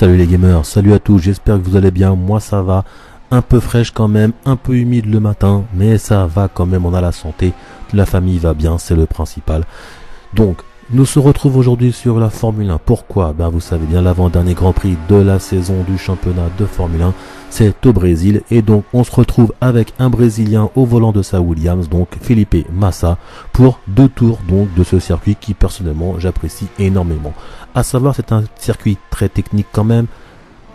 Salut les gamers, salut à tous, j'espère que vous allez bien, moi ça va, un peu fraîche quand même, un peu humide le matin, mais ça va quand même, on a la santé, la famille va bien, c'est le principal. Donc, nous se retrouvons aujourd'hui sur la Formule 1, pourquoi? Ben vous savez bien, l'avant-dernier Grand Prix de la saison du championnat de Formule 1, c'est au Brésil, et donc on se retrouve avec un Brésilien au volant de sa Williams, donc Felipe Massa, pour 2 tours donc de ce circuit qui personnellement j'apprécie énormément. À savoir, c'est un circuit très technique quand même.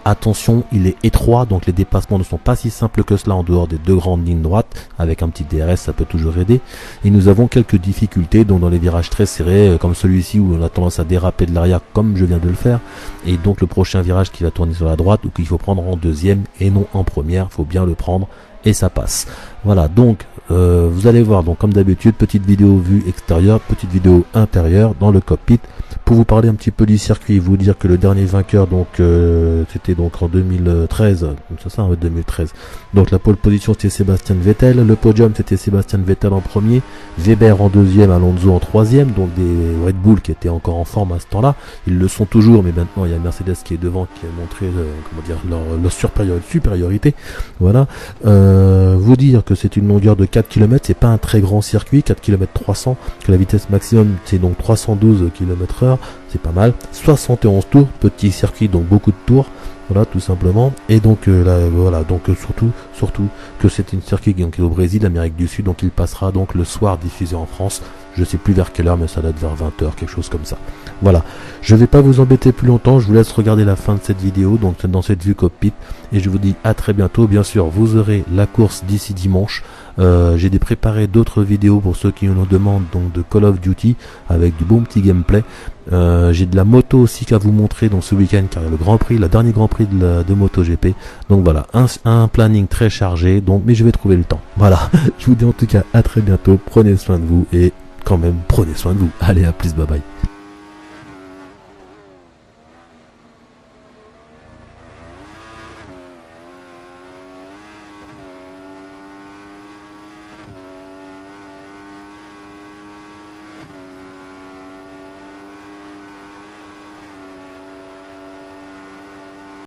Attention, il est étroit, donc les dépassements ne sont pas si simples que cela en dehors des 2 grandes lignes droites. Avec un petit DRS, ça peut toujours aider. Et nous avons quelques difficultés, donc dans les virages très serrés, comme celui-ci où on a tendance à déraper de l'arrière, comme je viens de le faire. Et donc le prochain virage qui va tourner sur la droite, ou qu'il faut prendre en deuxième et non en première, il faut bien le prendre et ça passe. Voilà, donc vous allez voir, donc comme d'habitude, petite vidéo vue extérieure, petite vidéo intérieure dans le cockpit. Pour vous parler un petit peu du circuit, vous dire que le dernier vainqueur, donc c'était donc en 2013, c'est ça, 2013. Donc la pole position c'était Sébastien Vettel, le podium c'était Sébastien Vettel en premier, Weber en deuxième, Alonso en troisième, donc des Red Bull qui étaient encore en forme à ce temps-là. Ils le sont toujours, mais maintenant il y a Mercedes qui est devant, qui a montré leur supériorité. Voilà. Vous dire que c'est une longueur de 4 km, c'est pas un très grand circuit, 4 km 300, que la vitesse maximum c'est donc 312 km/h, c'est pas mal, 71 tours, petit circuit donc beaucoup de tours, voilà tout simplement, et donc voilà, donc surtout que c'est une circuit donc au Brésil, Amérique du Sud, donc il passera donc le soir diffusé en France, je sais plus vers quelle heure, mais ça doit être vers 20h, quelque chose comme ça. Voilà, je vais pas vous embêter plus longtemps, je vous laisse regarder la fin de cette vidéo, donc dans cette vue cockpit, et je vous dis à très bientôt. Bien sûr, vous aurez la course d'ici dimanche. J'ai préparé d'autres vidéos pour ceux qui nous demandent, donc de Call of Duty, avec du bon petit gameplay. J'ai de la moto aussi qu'à vous montrer dans ce week-end, car il y a le Grand Prix, le dernier Grand Prix de MotoGP. Donc voilà, un planning très chargé, donc mais je vais trouver le temps. Voilà, je vous dis en tout cas à très bientôt, prenez soin de vous, et quand même prenez soin de vous. Allez, à plus, bye bye.